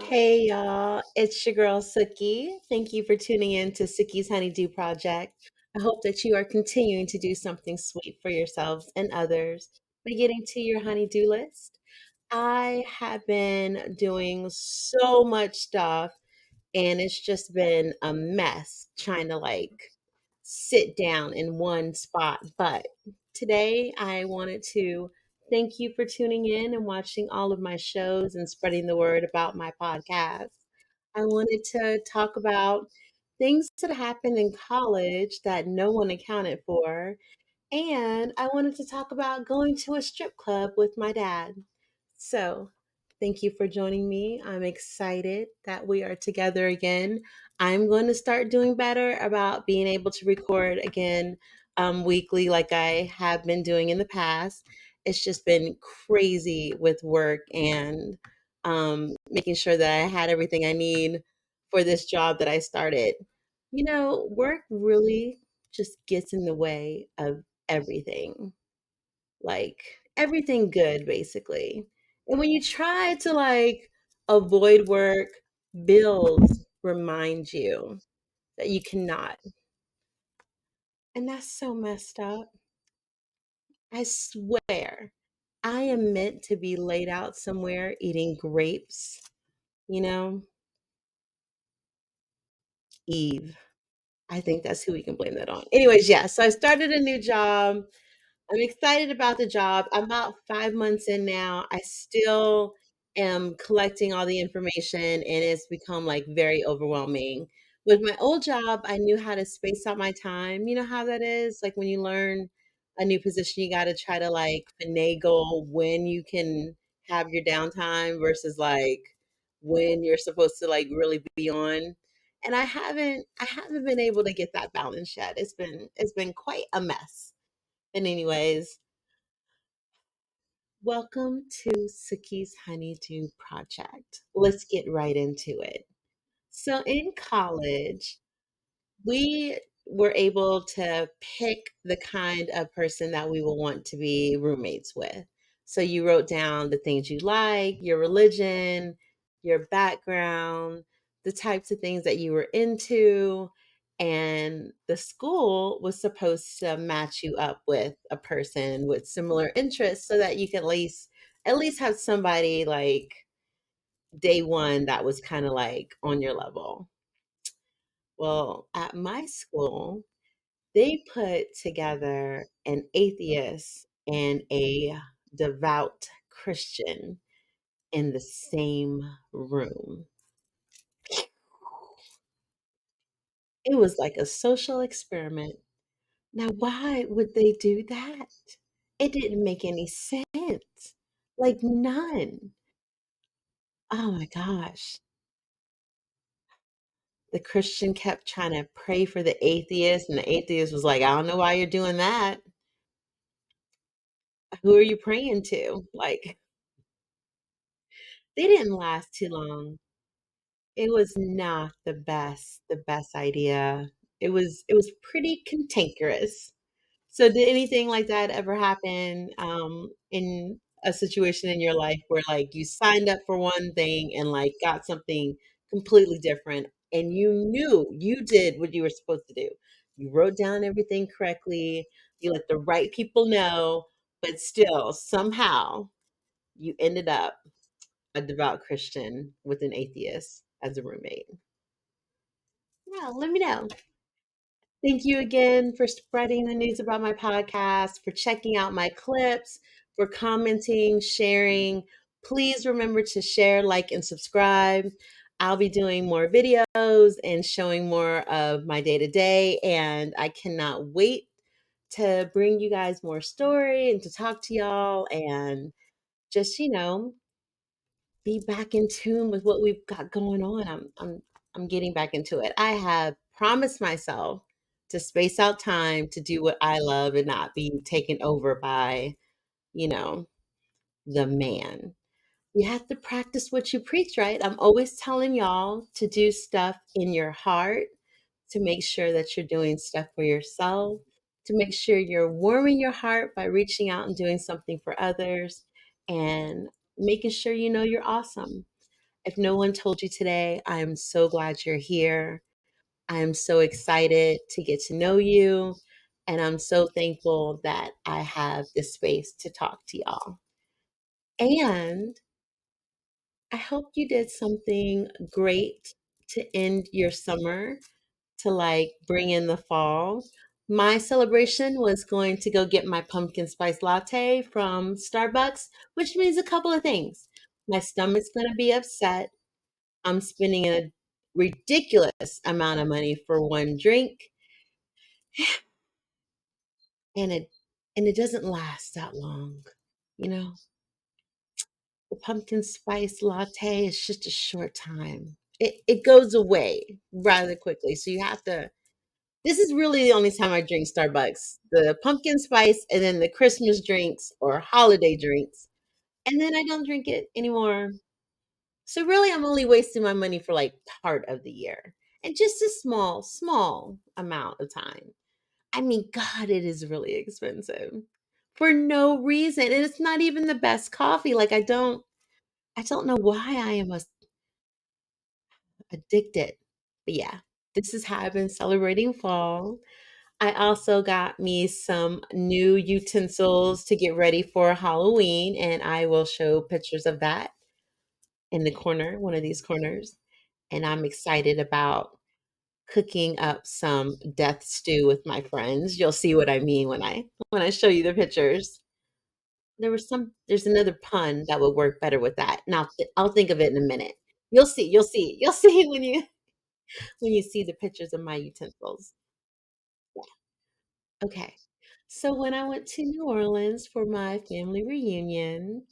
Hey y'all, it's your girl Suki. Thank you for tuning in to Suki's Honeydew Project. I hope that you are continuing to do something sweet for yourselves and others by getting to your honeydew list. I have been doing so much stuff and it's just been a mess trying to sit down in one spot. But today I wanted to thank you for tuning in and watching all of my shows and spreading the word about my podcast. I wanted to talk about things that happened in college that no one accounted for, and I wanted to talk about going to a strip club with my dad. So, thank you for joining me. I'm excited that we are together again. I'm going to start doing better about being able to record again weekly like I have been doing in the past. It's just been crazy with work and making sure that I had everything I need for this job that I started. Work really just gets in the way of everything, like everything good, basically. And when you try to avoid work, bills remind you that you cannot. And that's so messed up. I swear, I am meant to be laid out somewhere eating grapes, you know? Eve. I think that's who we can blame that on. Anyways, yeah, so I started a new job. I'm excited about the job. I'm about 5 months in now. I still am collecting all the information and it's become very overwhelming. With my old job, I knew how to space out my time. You know how that is? Like when you learn a new position, you got to try to finagle when you can have your downtime versus when you're supposed to really be on. And I haven't been able to get that balance yet. It's been quite a mess. And anyways, welcome to Suki's Honeydew Project. Let's get right into it. So in college, we were able to pick the kind of person that we will want to be roommates with. So you wrote down the things you like, your religion, your background, the types of things that you were into, and the school was supposed to match you up with a person with similar interests so that you could at least have somebody day one that was kind of on your level. Well, at my school, they put together an atheist and a devout Christian in the same room. It was like a social experiment. Now, why would they do that? It didn't make any sense. Like, none. Oh my gosh. The Christian kept trying to pray for the atheist, and the atheist was like, I don't know why you're doing that. Who are you praying to? They didn't last too long. It was not the best idea. It was pretty cantankerous. So did anything like that ever happen in a situation in your life where you signed up for one thing and got something completely different and you knew you did what you were supposed to do? You wrote down everything correctly, you let the right people know, but still somehow you ended up a devout Christian with an atheist as a roommate. Yeah, let me know. Thank you again for spreading the news about my podcast, for checking out my clips, for commenting, sharing. Please remember to share, like, and subscribe. I'll be doing more videos and showing more of my day to day, and I cannot wait to bring you guys more story and to talk to y'all and just, be back in tune with what we've got going on. I'm getting back into it. I have promised myself to space out time to do what I love and not be taken over by, you know, the man. You have to practice what you preach, right? I'm always telling y'all to do stuff in your heart, to make sure that you're doing stuff for yourself, to make sure you're warming your heart by reaching out and doing something for others, and making sure you know you're awesome. If no one told you today, I am so glad you're here. I am so excited to get to know you. And I'm so thankful that I have this space to talk to y'all. And I hope you did something great to end your summer, to like bring in the fall. My celebration was going to go get my pumpkin spice latte from Starbucks, which means a couple of things. My stomach's going to be upset. I'm spending a ridiculous amount of money for one drink, and it doesn't last that long. You know, the pumpkin spice latte is just a short time. It goes away rather quickly. So you have to this is really the only time I drink Starbucks. The pumpkin spice and then the Christmas drinks or holiday drinks. And then I don't drink it anymore. So really I'm only wasting my money for like part of the year. And just a small, small amount of time. I mean, God, it is really expensive for no reason. And it's not even the best coffee. Like I don't know why I am addicted. But yeah, this is how I've been celebrating fall. I also got me some new utensils to get ready for Halloween, and I will show pictures of that in the corner, one of these corners. And I'm excited about cooking up some death stew with my friends. You'll see what I mean when I show you the pictures. There's another pun that would work better with that. Now I'll think of it in a minute. You'll see when you see the pictures of my utensils. Okay. So when I went to New Orleans for my family reunion,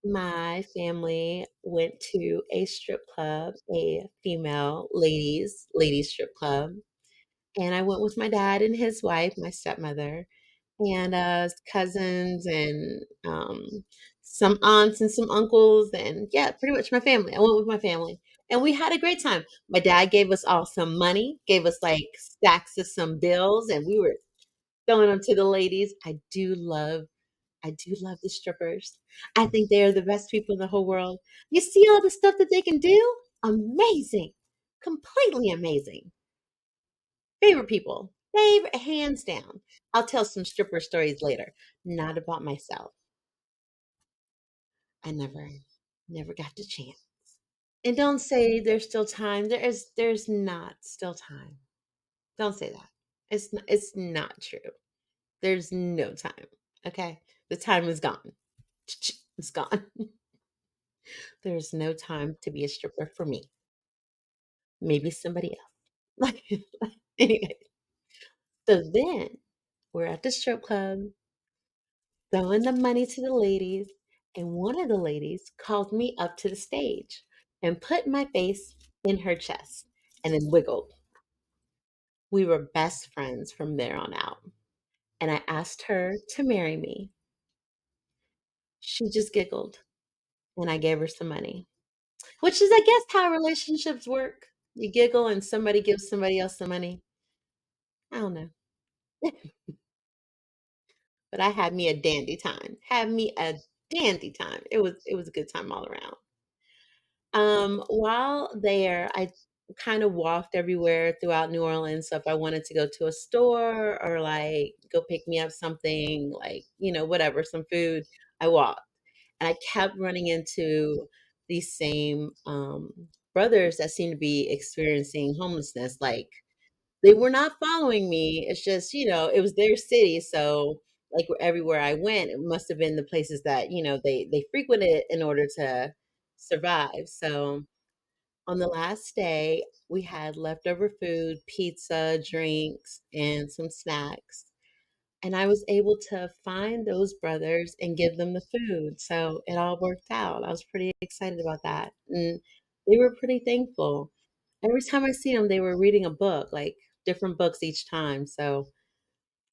my family went to a strip club, a female ladies strip club. And I went with my dad and his wife, my stepmother, and cousins and some aunts and some uncles and yeah, pretty much my family. I went with my family. And we had a great time. My dad gave us all some money, gave us like stacks of some bills, and we were throwing them to the ladies. I do love the strippers. I think they are the best people in the whole world. You see all the stuff that they can do? Amazing. Completely amazing. Favorite people. Favorite, hands down. I'll tell some stripper stories later. Not about myself. I never got the chance. And don't say there's still time. There's not still time. Don't say that. It's not true. There's no time. Okay? The time is gone. It's gone. There's no time to be a stripper for me. Maybe somebody else. Anyway, so then we're at the strip club, throwing the money to the ladies, and one of the ladies called me up to the stage and put my face in her chest and then wiggled. We were best friends from there on out. And I asked her to marry me. She just giggled and I gave her some money, which is, I guess, how relationships work. You giggle and somebody gives somebody else some money. I don't know. But I had me a dandy time. Had me a dandy time. It was a good time all around. While there, I kind of walked everywhere throughout New Orleans. So if I wanted to go to a store or like go pick me up something, like, whatever, some food, I walked. And I kept running into these same brothers that seemed to be experiencing homelessness. Like they were not following me. It's just, it was their city. So like everywhere I went, it must have been the places that, they frequented in order to survive. So on the last day, we had leftover food, pizza, drinks, and some snacks. And I was able to find those brothers and give them the food. So it all worked out. I was pretty excited about that. And they were pretty thankful. Every time I see them, they were reading a book, like different books each time. So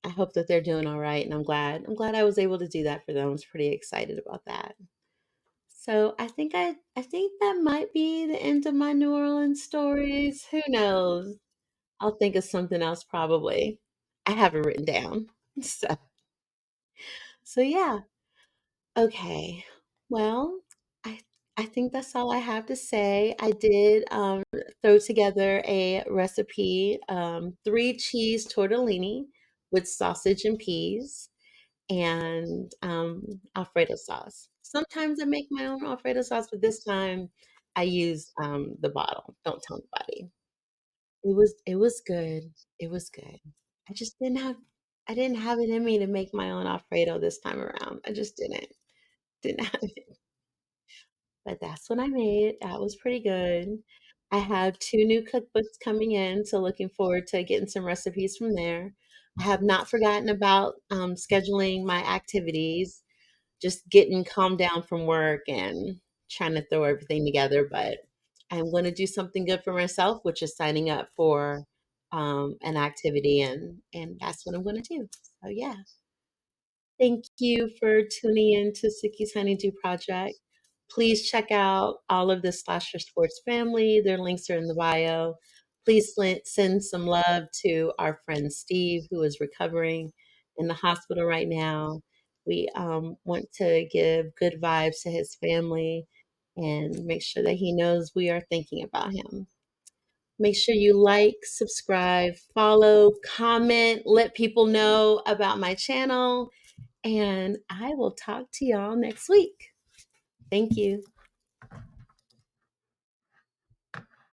I hope that they're doing all right. And I'm glad I was able to do that for them. I was pretty excited about that. So I think that might be the end of my New Orleans stories. Who knows? I'll think of something else probably. I have it written down. So yeah. Okay. Well, I I think that's all I have to say. I did throw together a recipe, three cheese tortellini with sausage and peas and Alfredo sauce. Sometimes I make my own Alfredo sauce, but this time I used the bottle. Don't tell anybody. It was good. It was good. I just didn't have it in me to make my own Alfredo this time around. I just didn't have it. But that's what I made. That was pretty good. I have two new cookbooks coming in, so looking forward to getting some recipes from there. I have not forgotten about scheduling my activities, just getting calmed down from work and trying to throw everything together. But I'm going to do something good for myself, which is signing up for an activity, and that's what I'm going to do. So yeah, thank you for tuning in to Suki's Honeydew Project. Please check out all of the Slasher Sports family. Their links are in the bio. Please send some love to our friend Steve, who is recovering in the hospital right now. We want to give good vibes to his family and make sure that he knows we are thinking about him. Make sure you like, subscribe, follow, comment, let people know about my channel, and I will talk to y'all next week. Thank you.